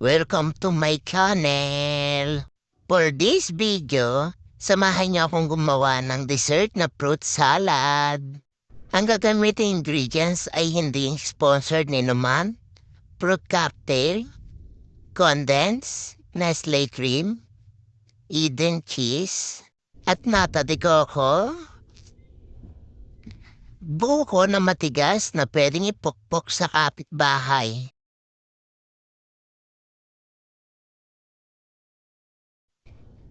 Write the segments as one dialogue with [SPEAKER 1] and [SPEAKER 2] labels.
[SPEAKER 1] Welcome to my channel. For this video, samahan niyo akong gumawa ng dessert na fruit salad. Ang gagamitin ingredients ay hindi sponsored ni naman. Fruit cocktail, condensed, Nestle cream, Eden cheese, at nata de coco. Buko na matigas na pwedeng ipukpok sa kapitbahay.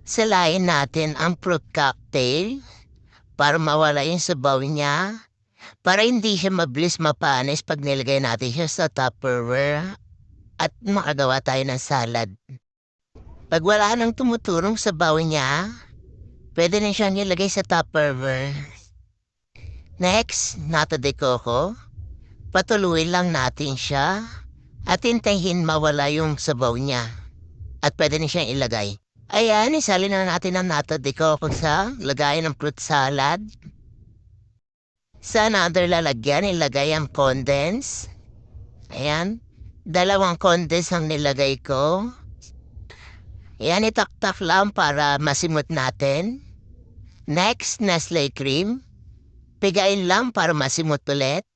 [SPEAKER 1] Salayin natin ang fruit cocktail para mawala yung sabaw niya, para hindi siya mabilis mapanis pag nilagay natin siya sa Tupperware at makagawa tayo ng salad. Pag wala nang tumutulong sabaw niya, pwede na siyang nilagay sa Tupperware. Next, nata de coco. Patuluin lang natin siya at hintayin mawala yung sabaw niya at pwede na siyang ilagay. Ayan, isalin na natin ang nata de coco sa lagayan ng fruit salad. Sa another lalagyan, ilagay ang condense. Ayan, 2 condense ang nilagay ko. Ayan, itaktak lang para masimot natin. Next, Nestle cream. Pigain lang para masimot ulit.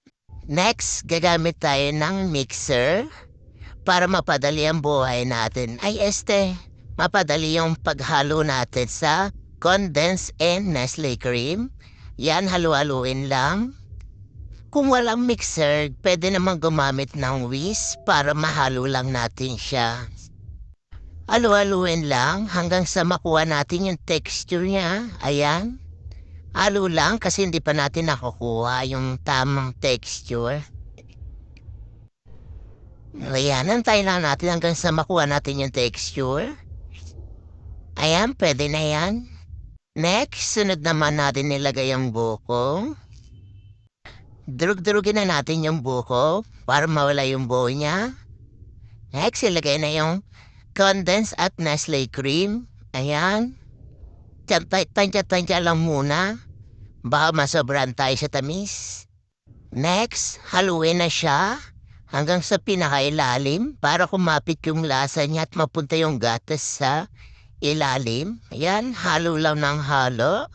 [SPEAKER 1] Next, gagamit tayo ng mixer para mapadali ang buhay natin. Mapadali yung paghalo natin sa condensed and Nestle cream. Yan, halu-haluin lang. Kung walang mixer, pwede naman gumamit ng whisk para mahalo lang natin siya. Halu-haluin lang hanggang sa makuha natin yung texture niya. Ayan. Halo lang kasi hindi pa natin nakukuha yung tamang texture. Ayan, antayin lang natin hanggang sa makuha natin yung texture. Ayan, pwede na yan. Next, sunod naman natin nilagay ang buko. Durug-durugin na natin yung buko para mawala yung buo niya. Next, ilagay na yung condensed at Nestle cream. Ayan. Tansya-tansya lang muna. Baka masobran tayo sa tamis. Next, haluin na siya hanggang sa pinakailalim para kumapit yung lasa niya at mapunta yung gatas sa ilalim. Ayan, halo lang ng halo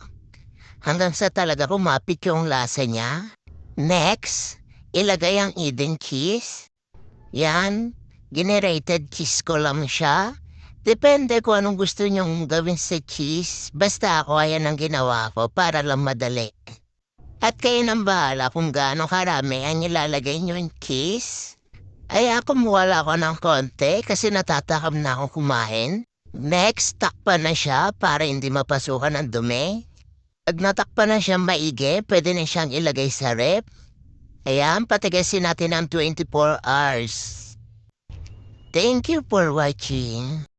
[SPEAKER 1] hanggang sa talaga kumapit yung lasa niya. Next, ilagay ang Eden cheese. Yan, generated cheese ko lang siya. Depende kung anong gusto niyong gawin sa cheese. Basta ako, ayan ang ginawa ko para lang madali. At kayo nang bahala kung gaano karami ang ilalagay niyo yung cheese. Ay ako wala ako ng konti kasi natatakam na ako kumain. Next, takpan na siya para hindi mapasukan ng dumi. Pag natakpan na siya maigi, pwede na siyang ilagay sa rep. Ayan, patigasin natin ng 24 hours. Thank you for watching.